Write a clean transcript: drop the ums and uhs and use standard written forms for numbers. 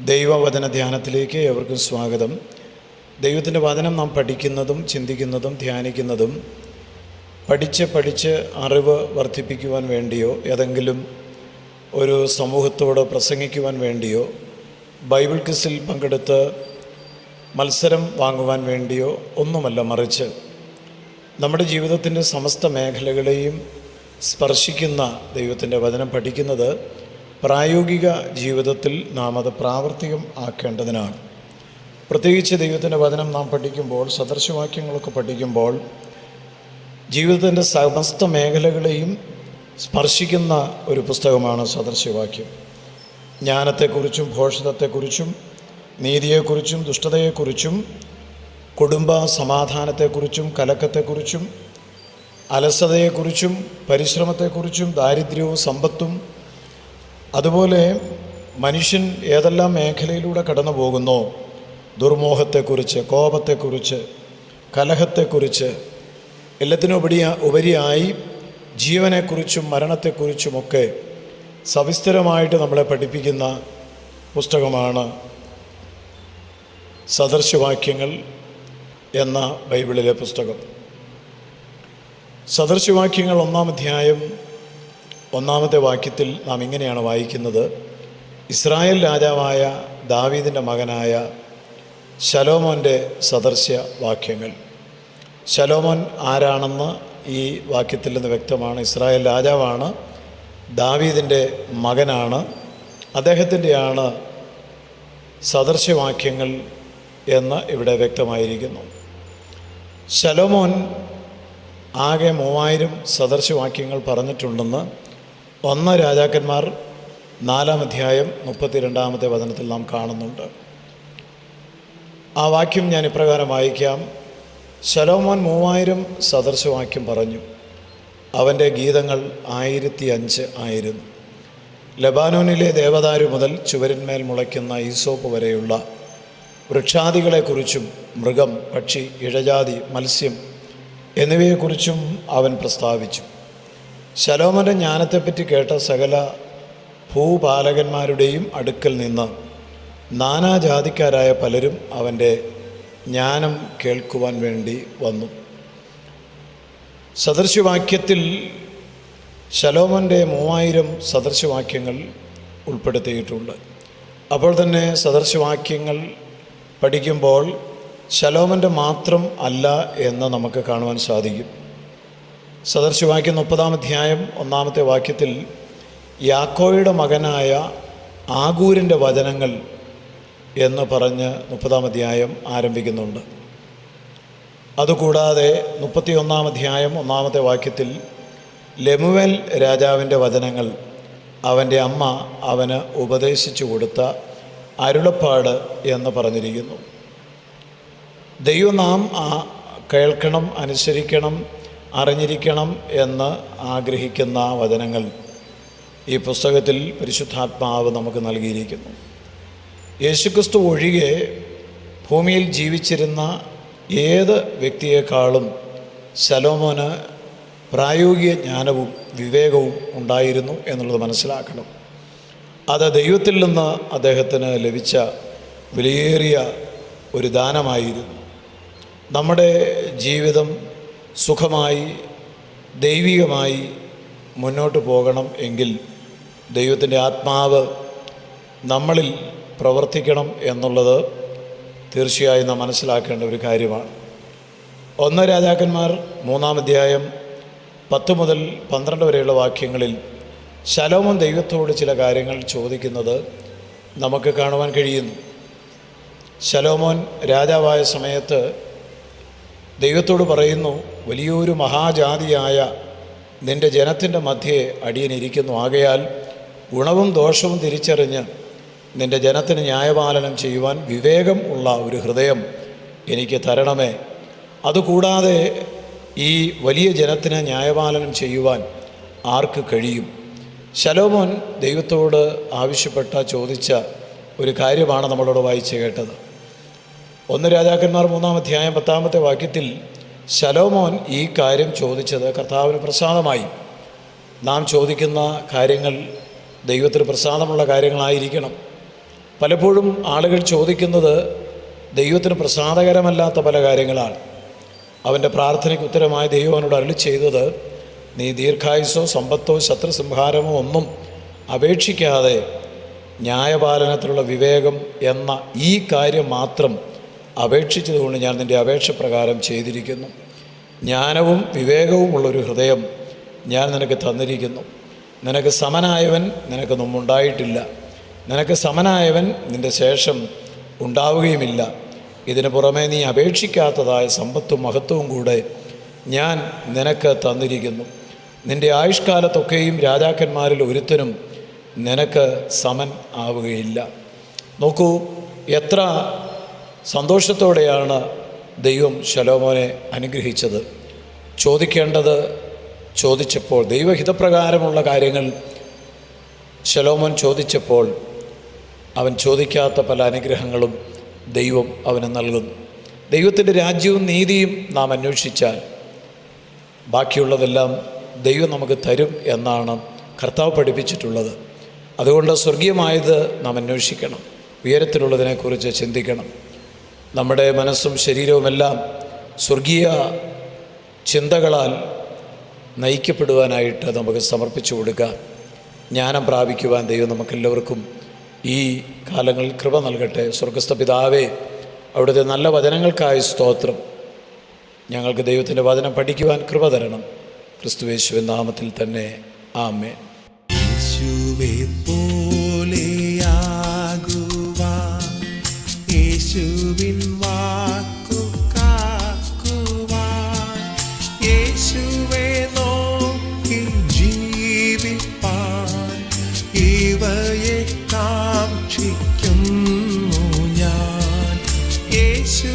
ദൈവവചന ധ്യാനത്തിലേക്ക് എവർക്കും സ്വാഗതം. ദൈവത്തിൻ്റെ വചനം നാം പഠിക്കുന്നതും ചിന്തിക്കുന്നതും ധ്യാനിക്കുന്നതും പഠിച്ച് അറിവ് വർദ്ധിപ്പിക്കുവാൻ വേണ്ടിയോ ഏതെങ്കിലും ഒരു സമൂഹത്തോട് പ്രസംഗിക്കുവാൻ വേണ്ടിയോ ബൈബിൾ ക്വിസിൽ പങ്കെടുത്ത് മത്സരം വാങ്ങുവാൻ വേണ്ടിയോ ഒന്നുമല്ല, മറിച്ച് നമ്മുടെ ജീവിതത്തിൻ്റെ സമസ്ത മേഖലകളെയും സ്പർശിക്കുന്ന ദൈവത്തിൻ്റെ വചനം പഠിക്കുന്നത് പ്രായോഗിക ജീവിതത്തിൽ നാം അത് പ്രാവർത്തികം ആക്കേണ്ടതിനാണ്. പ്രത്യേകിച്ച് ദൈവത്തിൻ്റെ വചനം നാം പഠിക്കുമ്പോൾ, സദൃശവാക്യങ്ങളൊക്കെ പഠിക്കുമ്പോൾ ജീവിതത്തിൻ്റെ സമസ്ത മേഖലകളെയും സ്പർശിക്കുന്ന ഒരു പുസ്തകമാണ് സദൃശവാക്യം. ജ്ഞാനത്തെക്കുറിച്ചും ഭോഷതത്തെക്കുറിച്ചും നീതിയെക്കുറിച്ചും ദുഷ്ടതയെക്കുറിച്ചും കുടുംബ സമാധാനത്തെക്കുറിച്ചും കലക്കത്തെക്കുറിച്ചും അലസതയെക്കുറിച്ചും പരിശ്രമത്തെക്കുറിച്ചും ദാരിദ്ര്യവും സമ്പത്തും, അതുപോലെ മനുഷ്യൻ ഏതെല്ലാം മേഖലയിലൂടെ കടന്നു പോകുന്നോ, ദുർമോഹത്തെക്കുറിച്ച്, കോപത്തെക്കുറിച്ച്, കലഹത്തെക്കുറിച്ച്, എല്ലാത്തിനുപരിയായി ജീവനെക്കുറിച്ചും മരണത്തെക്കുറിച്ചുമൊക്കെ സവിസ്തരമായിട്ട് നമ്മളെ പഠിപ്പിക്കുന്ന പുസ്തകമാണ് സദൃശവാക്യങ്ങൾ എന്ന ബൈബിളിലെ പുസ്തകം. സദൃശവാക്യങ്ങൾ 1-ാം അധ്യായം 1-ാമത്തെ വാക്യത്തിൽ നാം ഇങ്ങനെയാണ് വായിക്കുന്നത്: ഇസ്രായേൽ രാജാവായ ദാവീദിൻ്റെ മകനായ ശലോമോൻ്റെ സദൃശവാക്യങ്ങൾ. ശലോമോൻ ആരാണെന്ന് ഈ വാക്യത്തിൽ നിന്ന് വ്യക്തമാണ്. ഇസ്രായേൽ രാജാവാണ്, ദാവീദിൻ്റെ മകനാണ്, അദ്ദേഹത്തിൻ്റെയാണ് സദൃശവാക്യങ്ങൾ എന്ന് ഇവിടെ വ്യക്തമായിരിക്കുന്നു. ശലോമോൻ ആകെ 3000 സദൃശവാക്യങ്ങൾ പറഞ്ഞിട്ടുണ്ടെന്ന് 1 രാജാക്കന്മാർ 4-ാം അധ്യായം 32-ാമത്തെ വചനത്തിൽ നാം കാണുന്നുണ്ട്. ആ വാക്യം ഞാൻ ഇപ്രകാരം വായിക്കാം: ശലോമോൻ 3000 സദൃശവാക്യം പറഞ്ഞു. അവൻ്റെ ഗീതങ്ങൾ 1005 ആയിരുന്നു. ലബാനോനിലെ ദേവദാരു മുതൽ ചുവരിന്മേൽ മുളയ്ക്കുന്ന ഈസോപ്പ് വരെയുള്ള വൃക്ഷാദികളെക്കുറിച്ചും മൃഗം, പക്ഷി, ഇഴജാതി, മത്സ്യം എന്നിവയെക്കുറിച്ചും അവൻ പ്രസ്താവിച്ചു. ശലോമോൻ്റെ ജ്ഞാനത്തെപ്പറ്റി കേട്ട സകല ഭൂപാലകന്മാരുടെയും അടുക്കൽ നിന്ന് നാനാജാതിക്കാരായ പലരും അവൻ്റെ ജ്ഞാനം കേൾക്കുവാൻ വേണ്ടി വന്നു. സദൃശവാക്യത്തിൽ ശലോമോൻ്റെ 3000 സദൃശവാക്യങ്ങൾ ഉൾപ്പെടുത്തിയിട്ടുണ്ട്. അപ്പോൾ തന്നെ സദൃശവാക്യങ്ങൾ പഠിക്കുമ്പോൾ ശലോമോൻ്റെ മാത്രം അല്ല എന്ന് നമുക്ക് കാണുവാൻ സാധിക്കും. സദൃശവാക്യം 30-ാം അധ്യായം 1-ാമത്തെ വാക്യത്തിൽ യാക്കോയുടെ മകനായ ആഗൂരിൻ്റെ വചനങ്ങൾ എന്ന് പറഞ്ഞ് 30-ാം അധ്യായം ആരംഭിക്കുന്നുണ്ട്. അതുകൂടാതെ 31-ാം അധ്യായം 1-ാമത്തെ വാക്യത്തിൽ ലെമുവേൽ രാജാവിൻ്റെ വചനങ്ങൾ, അവൻ്റെ അമ്മ അവന് ഉപദേശിച്ചു കൊടുത്ത അരുളപ്പാട് എന്ന് പറഞ്ഞിരിക്കുന്നു. ദൈവം നാം കേൾക്കണം, അനുസരിക്കണം, അറിഞ്ഞിരിക്കണം എന്ന് ആഗ്രഹിക്കുന്ന വചനങ്ങൾ ഈ പുസ്തകത്തിൽ പരിശുദ്ധാത്മാവ് നമുക്ക് നൽകിയിരിക്കുന്നു. യേശുക്രിസ്തു ഒഴികെ ഭൂമിയിൽ ജീവിച്ചിരുന്ന ഏത് വ്യക്തിയേക്കാളും ശലോമോന് പ്രായോഗിക ജ്ഞാനവും വിവേകവും ഉണ്ടായിരുന്നു എന്നുള്ളത് മനസ്സിലാക്കണം. അത് ദൈവത്തിൽ നിന്ന് അദ്ദേഹത്തിന് ലഭിച്ച വിലയേറിയ ഒരു ദാനമായിരുന്നു. നമ്മുടെ ജീവിതം സുഖമായി ദൈവികമായി മുന്നോട്ട് പോകണം എങ്കിൽ ദൈവത്തിൻ്റെ ആത്മാവ് നമ്മളിൽ പ്രവർത്തിക്കണം എന്നുള്ളത് തീർച്ചയായും നാം മനസ്സിലാക്കേണ്ട ഒരു കാര്യമാണ്. 1 രാജാക്കന്മാർ 3-ാം അധ്യായം 10 മുതൽ 12 വരെയുള്ള വാക്യങ്ങളിൽ ശലോമോൻ ദൈവത്തോട് ചില കാര്യങ്ങൾ ചോദിക്കുന്നത് നമുക്ക് കാണുവാൻ കഴിയുന്നു. ശലോമോൻ രാജാവായ സമയത്ത് ദൈവത്തോട് പറയുന്നു: വലിയൊരു മഹാജാതിയായ നിൻ്റെ ജനത്തിൻ്റെ മധ്യേ അടിയനിരിക്കുന്നു. ആകയാൽ ഗുണവും ദോഷവും തിരിച്ചറിഞ്ഞ് നിൻ്റെ ജനത്തിന് ന്യായപാലനം ചെയ്യുവാൻ വിവേകം ഉള്ള ഒരു ഹൃദയം എനിക്ക് തരണമേ. അതുകൂടാതെ ഈ വലിയ ജനത്തിന് ന്യായപാലനം ചെയ്യുവാൻ ആർക്ക് കഴിയും? ശലോമോൻ ദൈവത്തോട് ചോദിച്ച ഒരു കാര്യമാണ് നമ്മളോട് വായിച്ച് കേട്ടത്. 1 രാജാക്കന്മാർ 3-ാം അധ്യായം 10-ാമത്തെ വാക്യത്തിൽ ശലോമോൻ ഈ കാര്യം ചോദിച്ചത് കർത്താവിന് പ്രസാദമായി. നാം ചോദിക്കുന്ന കാര്യങ്ങൾ ദൈവത്തിന് പ്രസാദമുള്ള കാര്യങ്ങളായിരിക്കണം. പലപ്പോഴും ആളുകൾ ചോദിക്കുന്നത് ദൈവത്തിന് പ്രസാദകരമല്ലാത്ത പല കാര്യങ്ങളാണ്. അവൻ്റെ പ്രാർത്ഥനയ്ക്ക് ഉത്തരമായി ദൈവം അവനോട് അരുളി ചെയ്തത്, നീ ദീർഘായുസ്സോ സമ്പത്തോ ശത്രുസംഹാരമോ ഒന്നും അപേക്ഷിക്കാതെ ന്യായപാലനത്തിലുള്ള വിവേകം എന്ന ഈ കാര്യം മാത്രം അപേക്ഷിച്ചതുകൊണ്ട് ഞാൻ നിൻ്റെ അപേക്ഷ പ്രകാരം ചെയ്തിരിക്കുന്നു. ജ്ഞാനവും വിവേകവും ഉള്ളൊരു ഹൃദയം ഞാൻ നിനക്ക് തന്നിരിക്കുന്നു. നിനക്ക് സമനായവൻ നിനക്ക് മുമ്പുണ്ടായിട്ടില്ല, നിനക്ക് സമനായവൻ നിൻ്റെ ശേഷം ഉണ്ടാവുകയുമില്ല. ഇതിന് പുറമെ നീ അപേക്ഷിക്കാത്തതായ സമ്പത്തും മഹത്വവും കൂടെ ഞാൻ നിനക്ക് തന്നിരിക്കുന്നു. നിൻ്റെ ആയുഷ്കാലത്തൊക്കെയും രാജാക്കന്മാരിൽ ഒരുത്തനും നിനക്ക് സമൻ ആവുകയില്ല. നോക്കൂ, എത്ര സന്തോഷത്തോടെയാണ് ദൈവം ശലോമോനെ അനുഗ്രഹിച്ചത്. ചോദിക്കേണ്ടത് ചോദിച്ചപ്പോൾ, ദൈവഹിതപ്രകാരമുള്ള കാര്യങ്ങൾ ശലോമോൻ ചോദിച്ചപ്പോൾ അവൻ ചോദിക്കാത്ത പല അനുഗ്രഹങ്ങളും ദൈവം അവന് നൽകുന്നു. ദൈവത്തിൻ്റെ രാജ്യവും നീതിയും നാം അന്വേഷിച്ചാൽ ബാക്കിയുള്ളതെല്ലാം ദൈവം നമുക്ക് തരും എന്നാണ് കർത്താവ് പഠിപ്പിച്ചിട്ടുള്ളത്. അതുകൊണ്ട് സ്വർഗീയമായത് നാം അന്വേഷിക്കണം, ഉയരത്തിലുള്ളതിനെക്കുറിച്ച് ചിന്തിക്കണം. നമ്മുടെ മനസ്സും ശരീരവുമെല്ലാം സ്വർഗീയ ചിന്തകളാൽ നയിക്കപ്പെടുവാനായിട്ട് നമുക്ക് സമർപ്പിച്ചു കൊടുക്കുക. ജ്ഞാനം പ്രാപിക്കുവാൻ ദൈവം നമുക്കെല്ലാവർക്കും ഈ കാലങ്ങളിൽ കൃപ നൽകട്ടെ. സ്വർഗസ്ഥ പിതാവേ, അവിടുത്തെ നല്ല വചനങ്ങൾക്കായി സ്തോത്രം. ഞങ്ങൾക്ക് ദൈവത്തിൻ്റെ വചനം പഠിക്കുവാൻ കൃപ തരണം. ക്രിസ്തുയേശുവിൻ നാമത്തിൽ തന്നെ ആമേൻ. യേശുവേ പോലെയാകുവാൻ, യേശുവിൻ വാക്കു കാക്കുവാൻ, യേശുവേ നോക്കി ജീവിപ്പാൻ ഇവയെ കാക്ഷിക്കുന്നു ഞാൻ. യേശു